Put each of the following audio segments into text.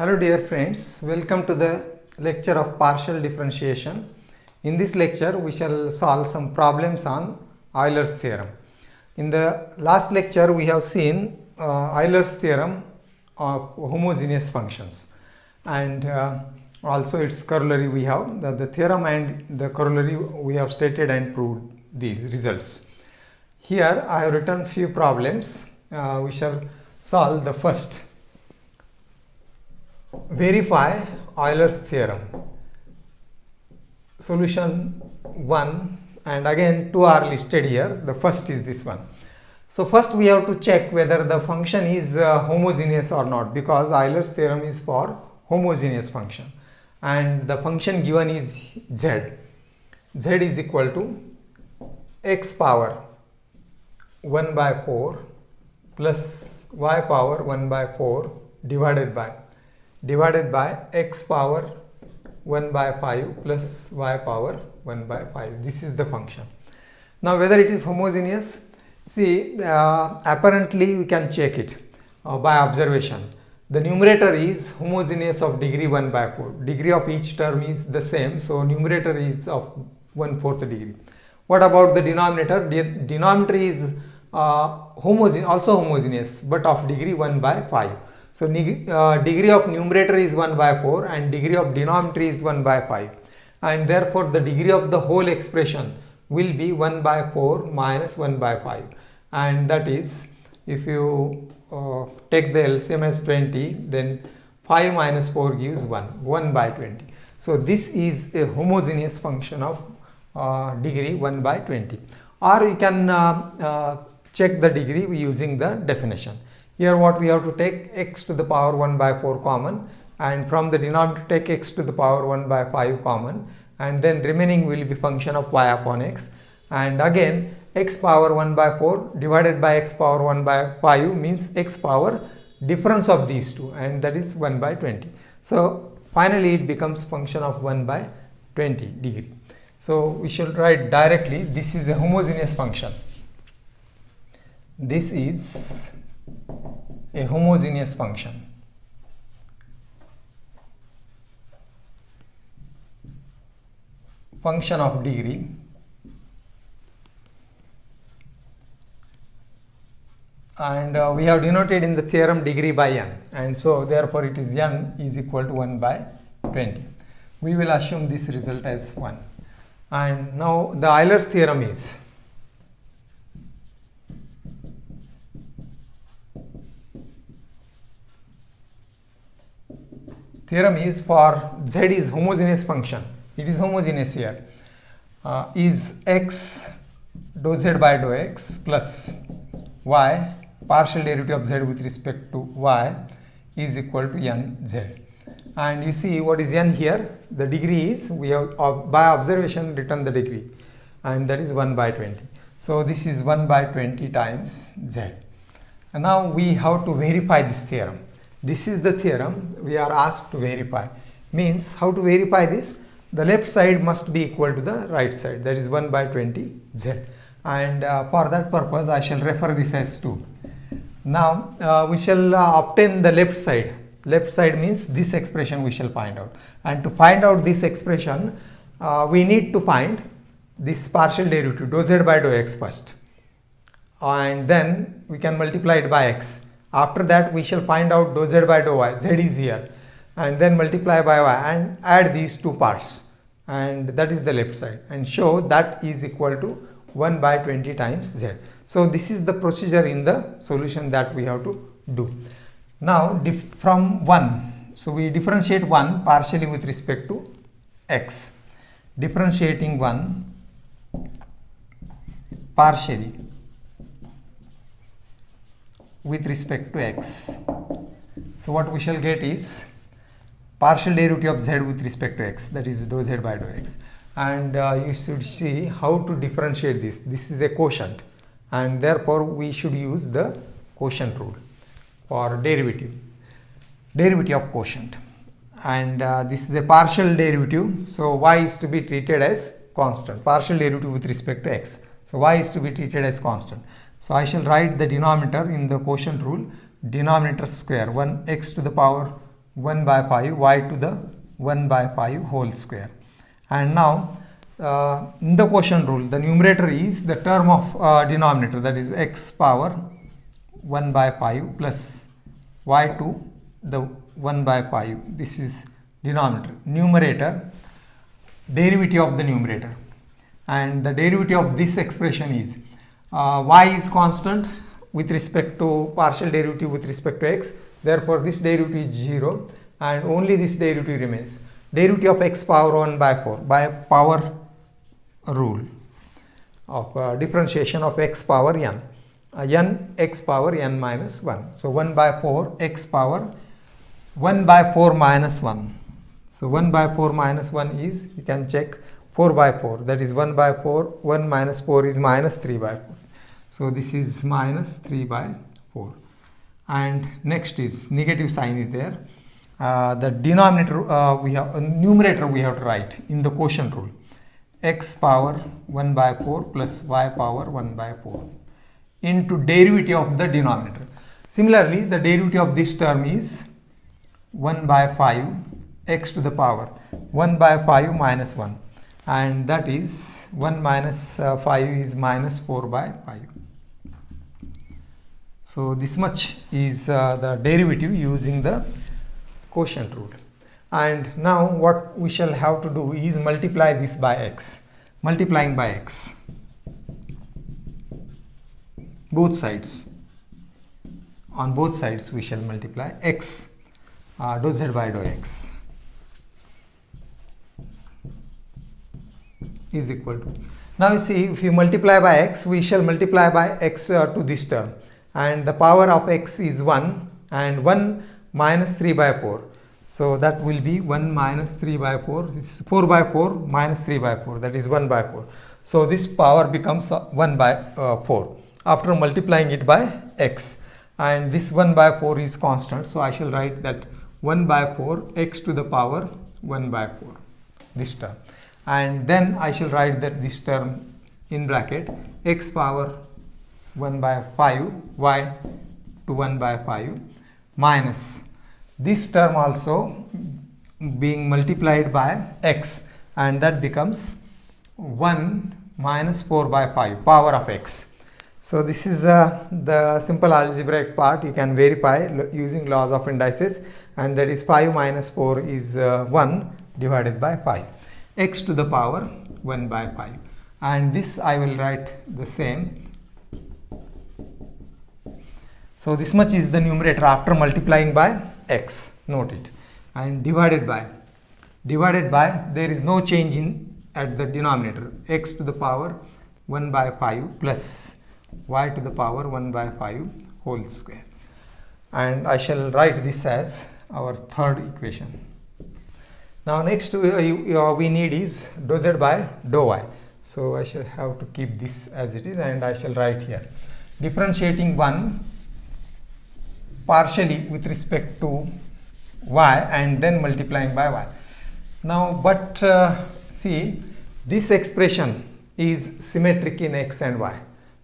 Hello dear friends, welcome to the lecture of partial differentiation. In this lecture we shall solve some problems on Euler's theorem. In the last lecture we have seen Euler's theorem of homogeneous functions, and also its corollary. We have the theorem and the corollary we have stated and proved these results. Here I have written few problems. We shall solve the first. Verify Euler's theorem. Solution 1, and again two are listed here. The first is this one. So first we have to check whether the function is homogeneous or not, because Euler's theorem is for homogeneous function and the function given is z. Z is equal to x power 1 by 4 plus y power 1 by 4 divided by x power 1 by 5 plus y power 1 by 5. This is the function. Now whether it is homogeneous, see, apparently we can check it by observation. The numerator is homogeneous of degree 1 by 4. Degree of each term is the same, so numerator is of 1/4 degree. What about the denominator? The denominator is also homogeneous, but of degree 1 by 5. So degree of numerator is 1 by 4 and degree of denominator is 1 by 5, and therefore the degree of the whole expression will be 1 by 4 minus 1 by 5, and that is, if you take the LCM as 20, then 5 minus 4 gives 1 by 20. So this is a homogeneous function of degree 1 by 20. Or you can check the degree using the definition. Here what we have to take x to the power 1 by 4 common, and from the denominator take x to the power 1 by 5 common, and then remaining will be function of y upon x, and again x power 1 by 4 divided by x power 1 by 5 means x power difference of these two, and that is 1 by 20. So finally it becomes function of 1 by 20 degree. So we should write directly, this is a homogeneous function. This is a homogeneous function. Function of degree and we have denoted in the theorem degree by n, and so therefore it is n is equal to 1 by 20. We will assume this result as 1. And now the Euler's theorem is for z is homogeneous function. It is homogeneous here. Is x dou z by dou x plus y, partial derivative of z with respect to y, is equal to nz. And you see what is n here? The degree is, we have by observation written the degree, and that is 1 by 20. So this is 1 by 20 times z. And now we have to verify this theorem. This is the theorem we are asked to verify. Means, how to verify this? The left side must be equal to the right side, that is 1 by 20 z. And for that purpose I shall refer this as 2. Now we shall obtain the left side. Left side means this expression we shall find out. And to find out this expression, we need to find this partial derivative dou z by dou x first. And then we can multiply it by x. After that we shall find out dou z by dou y, z is here, and then multiply by y and add these two parts, and that is the left side, and show that is equal to 1 by 20 times z. So this is the procedure in the solution that we have to do. Now from 1, so we differentiate 1 partially with respect to x. Differentiating 1 partially with respect to x. So what we shall get is partial derivative of z with respect to x, that is dou z by dou x. And you should see how to differentiate this. This is a quotient, and therefore we should use the quotient rule for derivative of quotient. And this is a partial derivative, so y is to be treated as constant. Partial derivative with respect to x, so y is to be treated as constant. So I shall write the denominator in the quotient rule, denominator square 1 x to the power 1 by 5 y to the 1 by 5 whole square. And now in the quotient rule, the numerator is the term of denominator, that is x power 1 by 5 plus y to the 1 by 5. This is denominator. Numerator, derivative of the numerator, and the derivative of this expression is y is constant with respect to partial derivative with respect to x, therefore this derivative is 0 and only this derivative remains. Derivative of x power 1 by 4 by power rule of differentiation of x power n, n x power n minus 1. So 1 by 4 x power 1 by 4 minus 1. So 1 by 4 minus 1 is, you can check, 4 by 4, that is 1 by 4, 1 minus 4 is minus 3 by 4. So this is minus 3 by 4. And next is negative sign is there. The denominator we have, numerator we have to write in the quotient rule, x power 1 by 4 plus y power 1 by 4 into derivative of the denominator. Similarly, the derivative of this term is 1 by 5 x to the power 1 by 5 minus 1, and that is 1 minus 5 is minus 4 by 5. So this much is the derivative using the quotient rule. And now what we shall have to do is multiply this by x, multiplying by x, both sides. On both sides we shall multiply x, dou z by dou x is equal to, now you see, if you multiply by x, we shall multiply by x to this term, and the power of x is 1 and 1 minus 3 by 4. So that will be 1 minus 3 by 4, it's 4 by 4 minus 3 by 4, that is 1 by 4. So this power becomes 1 by 4 after multiplying it by x, and this 1 by 4 is constant. So I shall write that 1 by 4 x to the power 1 by 4, this term. And then I shall write that this term in bracket x power 1 by 5 y to 1 by 5 minus this term also being multiplied by x, and that becomes 1 minus 4 by 5 power of x. So this is the simple algebraic part. You can verify using laws of indices, and that is 5 minus 4 is 1 divided by 5, x to the power 1 by 5, and this I will write the same. So this much is the numerator after multiplying by x, note it, and divided by, there is no change in at the denominator, x to the power 1 by 5 plus y to the power 1 by 5 whole square, and I shall write this as our third equation. Now next we need is dou z by dou y. So I shall have to keep this as it is, and I shall write here differentiating 1 partially with respect to y and then multiplying by y. Now but see, this expression is symmetric in x and y,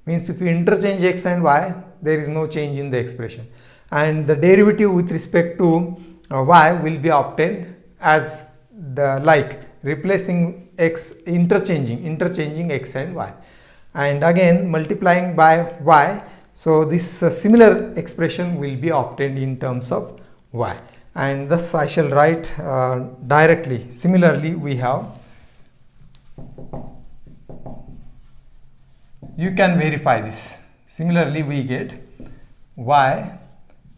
means if you interchange x and y, there is no change in the expression, and the derivative with respect to y will be obtained as the like replacing x, interchanging x and y, and again multiplying by y. So this similar expression will be obtained in terms of y, and thus I shall write directly. Similarly, we have, you can verify this. Similarly, we get y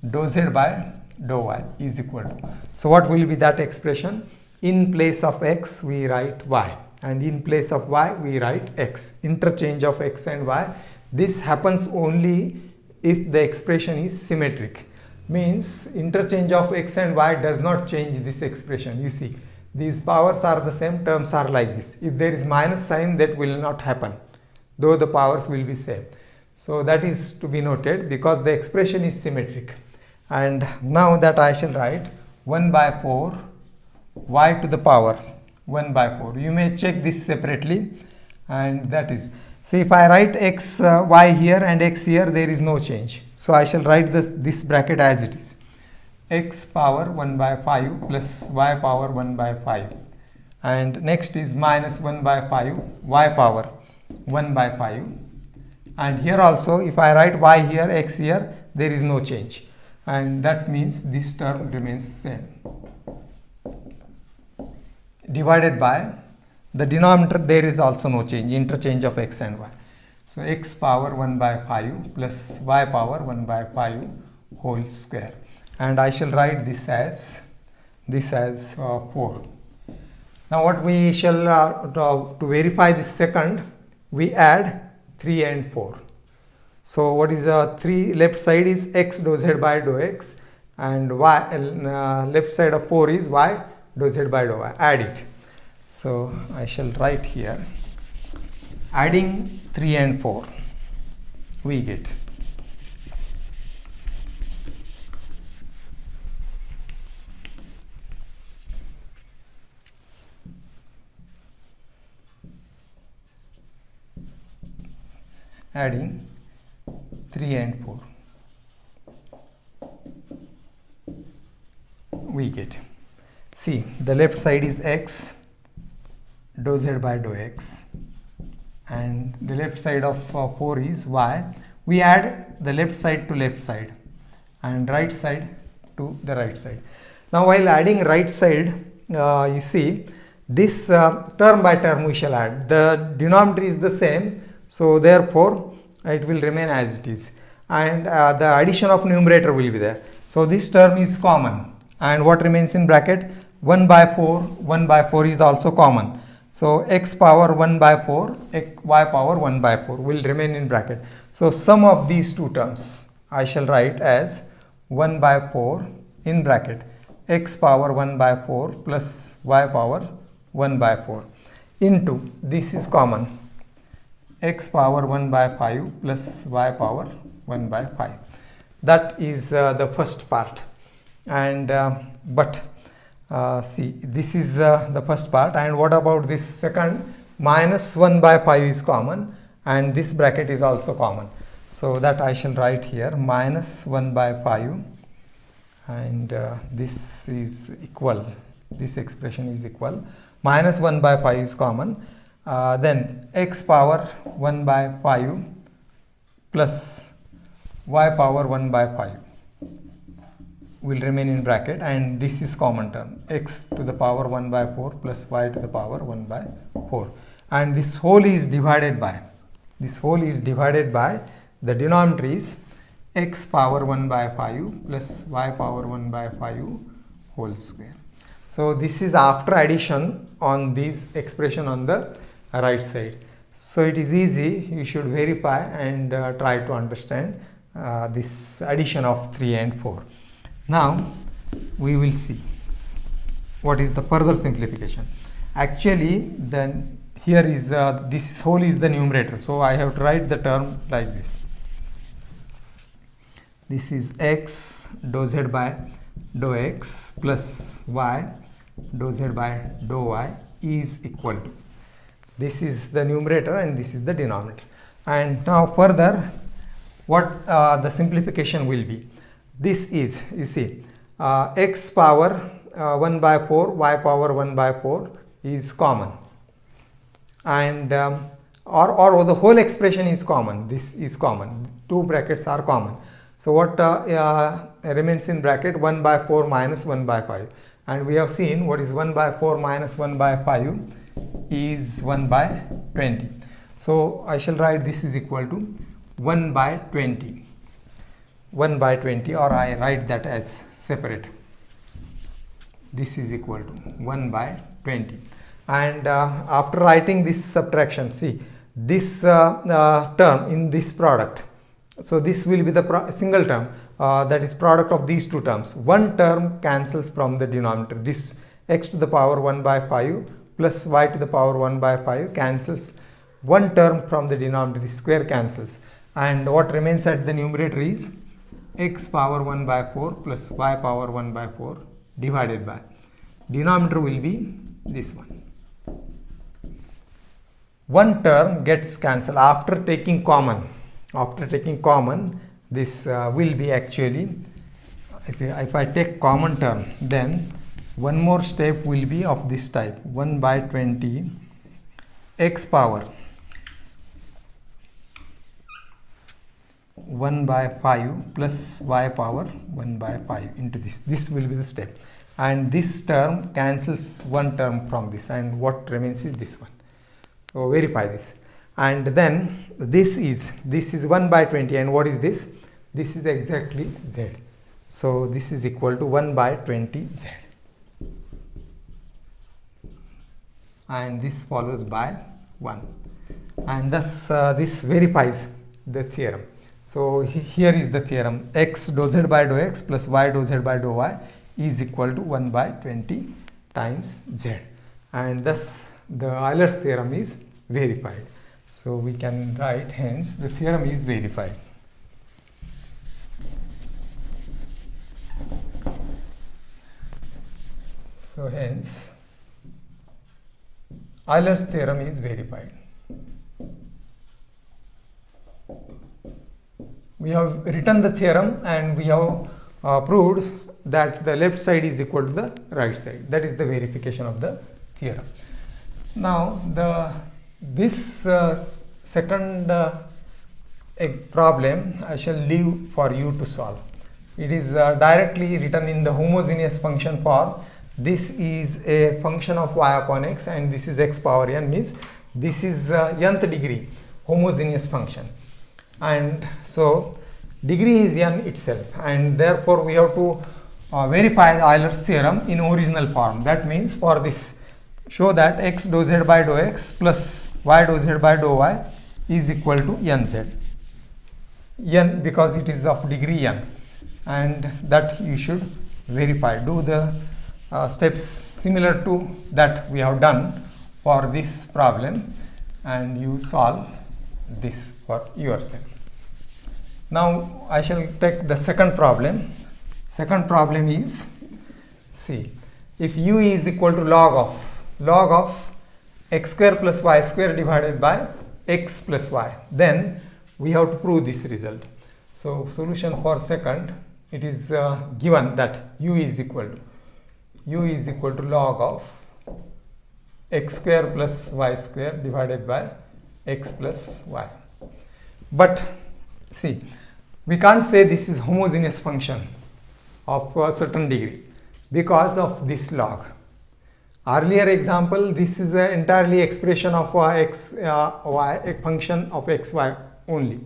dou z by dou y is equal to, so what will be that expression? In place of x we write y, and in place of y we write x, interchange of x and y. This happens only if the expression is symmetric, means interchange of x and y does not change this expression. You see, these powers are the same, terms are like this. If there is minus sign, that will not happen, though the powers will be same. So that is to be noted because the expression is symmetric. And now that I shall write 1 by 4 y to the power 1 by 4. You may check this separately, and that is, see, if I write x y here and x here, there is no change. So I shall write this bracket as it is. x power 1 by 5 plus y power 1 by 5, and next is minus 1 by 5 y power 1 by 5, and here also if I write y here, x here, there is no change, and that means this term remains same, divided by the denominator. There is also no change, interchange of x and y. So x power 1 by 5 plus y power 1 by 5 whole square, and I shall write this as 4. Now what we shall to verify this second, we add 3 and 4. So what is 3? Left side is x dou z by dou x, and y left side of 4 is y dou z by dou y. Add it. So I shall write here, adding 3 and 4, we get adding 3 and 4, we get, see, the left side is x dou z by dou x, and the left side of 4 is y. We add the left side to left side and right side to the right side. Now while adding right side, you see this term by term we shall add. The denominator is the same, so therefore it will remain as it is, and the addition of numerator will be there. So this term is common, and what remains in bracket? 1 by 4 is also common. So x power 1 by 4, y power 1 by 4 will remain in bracket. So sum of these two terms I shall write as 1 by 4 in bracket x power 1 by 4 plus y power 1 by 4 into, this is common, x power 1 by 5 plus y power 1 by 5. That is the first part, and see, this is the first part, and what about this second? Minus 1 by 5 is common, and this bracket is also common. So that I shall write here, minus 1 by 5, and this is equal, this expression is equal, minus 1 by 5 is common, then x power 1 by 5 plus y power 1 by 5 will remain in bracket, and this is common term, x to the power 1 by 4 plus y to the power 1 by 4, and this whole is divided by, the denominator is x power 1 by 5 plus y power 1 by 5 whole square. So this is after addition on this expression on the right side. So it is easy, you should verify and try to understand this addition of 3 and 4. Now we will see what is the further simplification. Actually then here is this whole is the numerator, so I have to write the term like this. This is x dou z by dou x plus y dou z by dou y is equal to, this is the numerator and this is the denominator. And now further what the simplification will be? This is, you see, x power 1 by 4, y power 1 by 4 is common, and or the whole expression is common, this is common, two brackets are common. So what remains in bracket? 1 by 4 minus 1 by 5, and we have seen what is 1 by 4 minus 1 by 5 is 1 by 20. So I shall write this is equal to 1 by 20. 1 by 20, or I write that as separate. This is equal to 1 by 20. And after writing this subtraction, see this term in this product. So this will be the single term, that is product of these two terms. One term cancels from the denominator. This x to the power 1 by 5 plus y to the power 1 by 5 cancels one term from the denominator. The square cancels. And what remains at the numerator is x power 1 by 4 plus y power 1 by 4 divided by, denominator will be this one. One term gets cancelled after taking common. This will be actually if I take common term, then one more step will be of this type: 1 by 20 x power 1 by 5 plus y power 1 by 5 into this. This will be the step, and this term cancels one term from this, and what remains is this one. So verify this, and then this is 1 by 20, and what is this? This is exactly z. So this is equal to 1 by 20 z, and this follows by 1, and thus this verifies the theorem. So here is the theorem: x dou z by dou x plus y dou z by dou y is equal to 1 by 20 times z, and thus the Euler's theorem is verified. So we can write, hence the theorem is verified. So hence Euler's theorem is verified. We have written the theorem, and we have proved that the left side is equal to the right side. That is the verification of the theorem. Now this second problem I shall leave for you to solve. It is directly written in the homogeneous function form. This is a function of y upon x, and this is x power n, means this is nth degree homogeneous function, and so degree is n itself, and therefore we have to verify the Euler's theorem in original form. That means for this, show that x dou z by dou x plus y dou z by dou y is equal to nz, n because it is of degree n, and that you should verify. Do the steps similar to that we have done for this problem, and you solve this for yourself. Now I shall take the second problem. Second problem is, see, if u is equal to log of x square plus y square divided by x plus y, then we have to prove this result. So solution for second, it is given that u is equal to log of x square plus y square divided by x plus y. But see, we can't say this is homogeneous function of a certain degree because of this log. Earlier example, this is an entirely expression of x y, a function of x y only,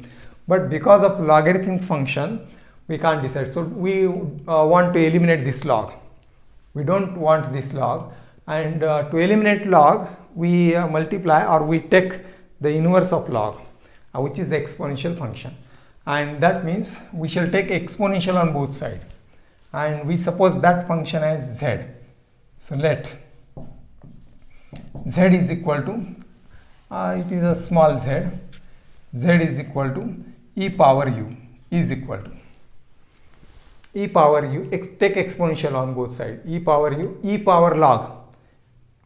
but because of logarithmic function we can't decide. So we want to eliminate this log. We don't want this log, and to eliminate log we multiply, or we take the inverse of log, which is the exponential function, and that means we shall take exponential on both sides, and we suppose that function as z. So let z is equal to it is a small z is equal to e power u is equal to e power u, take exponential on both sides, e power u, e power log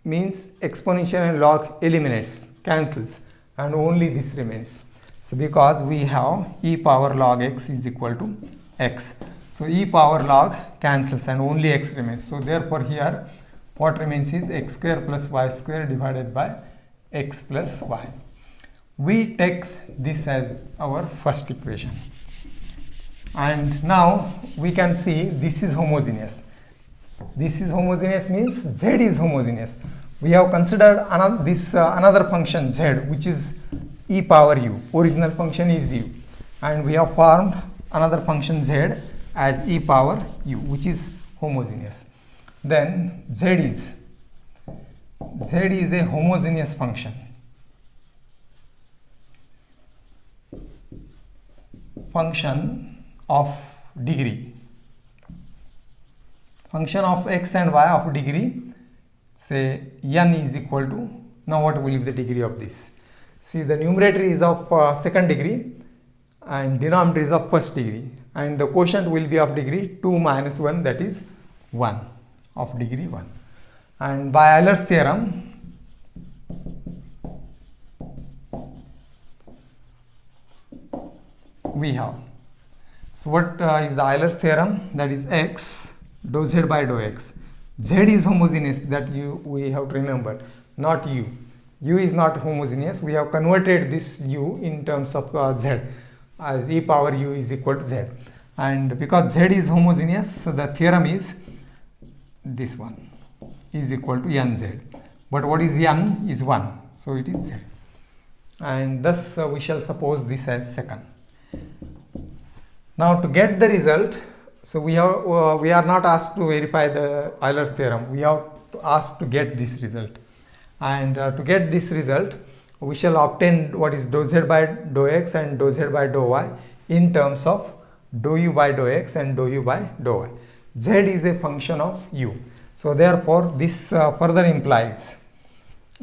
means exponential and log eliminates, cancels, and only this remains. So because we have e power log x is equal to x, so e power log cancels and only x remains. So therefore here what remains is x square plus y square divided by x plus y. We take this as our first equation, and now we can see this is homogeneous. This is homogeneous means z is homogeneous. We have considered another function z, which is e power u. Original function is u, and we have formed another function z as e power u, which is homogeneous. Then z is a homogeneous function. Function of degree. Function of x and y of degree, say n is equal to, now what will be the degree of this? See, the numerator is of second degree and denominator is of first degree, and the quotient will be of degree 2 minus 1, that is 1, of degree 1. And by Euler's theorem, we have So what is the Euler's theorem? That is x dou z by dou x. Z is homogeneous, that we have to remember, not u. U is not homogeneous. We have converted this u in terms of z, as e power u is equal to z. And because z is homogeneous, so the theorem is this one is equal to nz. But what is n is 1, so it is z. And thus we shall suppose this as second. Now to get the result, so we are not asked to verify the Euler's theorem, we are asked to get this result. And to get this result, we shall obtain what is dou z by dou x and dou z by dou y in terms of dou u by dou x and dou u by dou y. Z is a function of u. So therefore this further implies,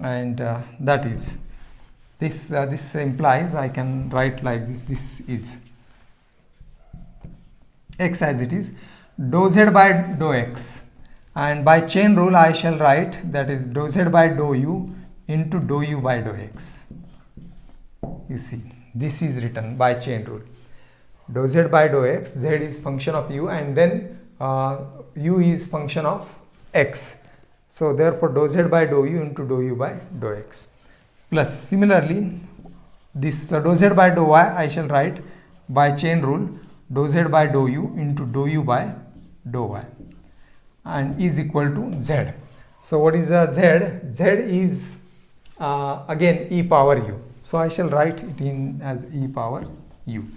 and that is this implies, I can write like this, this is x as it is, dou z by dou x, and by chain rule I shall write that is dou z by dou u into dou u by dou x. You see, this is written by chain rule. Dou z by dou x, z is function of u, and then u is function of x. So therefore dou z by dou u into dou u by dou x. Plus similarly this dou z by dou y I shall write by chain rule dou z by dou u into dou u by dou y, and is equal to z. So what is the z? Z is again e power u. So I shall write it in as e power u.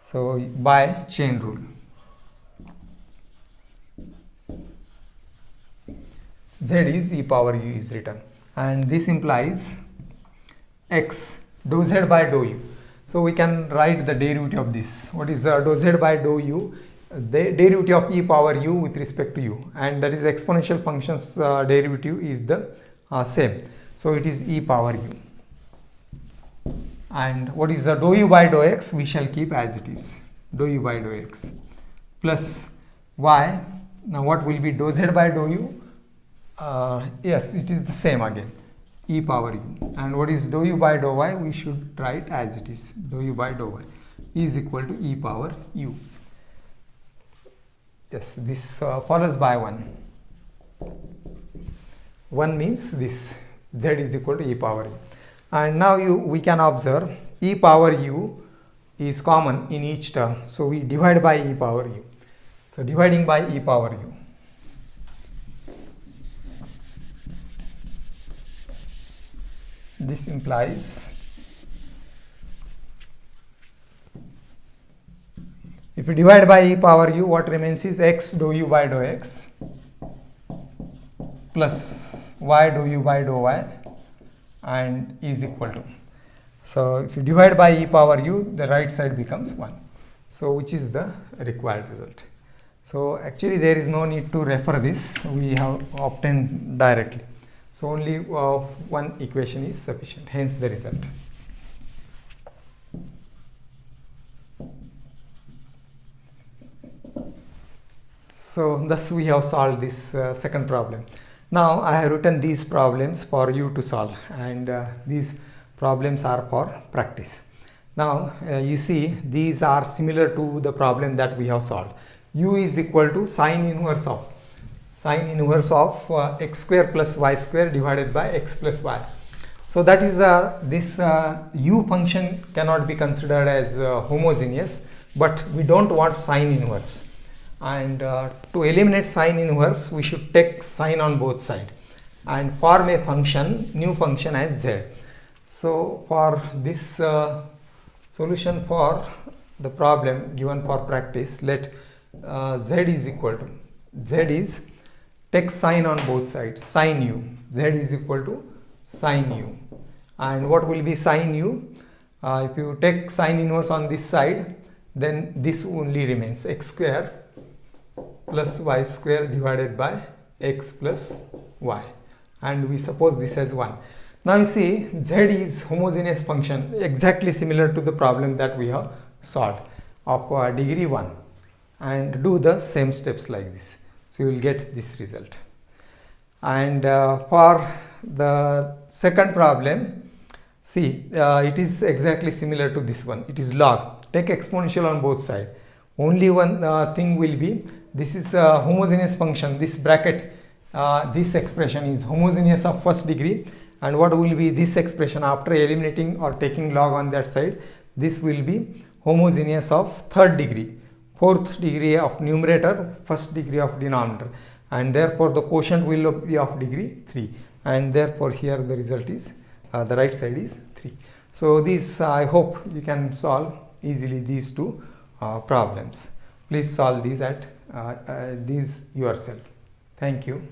So by chain rule, z is e power u is written, and this implies x dou z by dou u. So we can write the derivative of this. What is dou z by dou u? The derivative of e power u with respect to u, and that is exponential functions derivative is the same. So it is e power u. And what is the dou u by dou x? We shall keep as it is, dou u by dou x plus y. Now what will be dou z by dou u? Yes, it is the same again, e power u. And what is dou u by dou y? We should write as it is, dou u by dou y is equal to e power u. Yes, this follows by 1. 1 means this, z is equal to e power u. And now we can observe e power u is common in each term. So we divide by e power u. So dividing by e power u. This implies, if you divide by e power u, what remains is x dou u by dou x plus y dou u by dou y, and is equal to. So if you divide by e power u, the right side becomes 1. So which is the required result. So actually there is no need to refer this, we have obtained directly. So only one equation is sufficient, hence the result. So thus we have solved this second problem. Now I have written these problems for you to solve, and these problems are for practice. Now you see these are similar to the problem that we have solved. U is equal to sine inverse of x square plus y square divided by x plus y. So that is this u function cannot be considered as homogeneous, but we don't want sine inverse. And to eliminate sine inverse, we should take sine on both sides and form a function, new function as z. So for this solution for the problem given for practice, let z is equal to, z is, take sine on both sides, sine u, z is equal to sine u. And what will be sine u? If you take sine inverse on this side, then this only remains, x square plus y square divided by x plus y, and we suppose this as 1. Now you see z is homogeneous function, exactly similar to the problem that we have solved of degree 1, and do the same steps like this. So you will get this result. And for the second problem, see it is exactly similar to this one. It is log, take exponential on both sides. Only one thing will be, this is a homogeneous function, this bracket, this expression is homogeneous of first degree, and what will be this expression after eliminating or taking log on that side, this will be homogeneous of third degree, fourth degree of numerator, first degree of denominator, and therefore the quotient will be of degree 3, and therefore here the result is the right side is 3. So this I hope you can solve easily these two problems. Please solve these at these yourself. Thank you.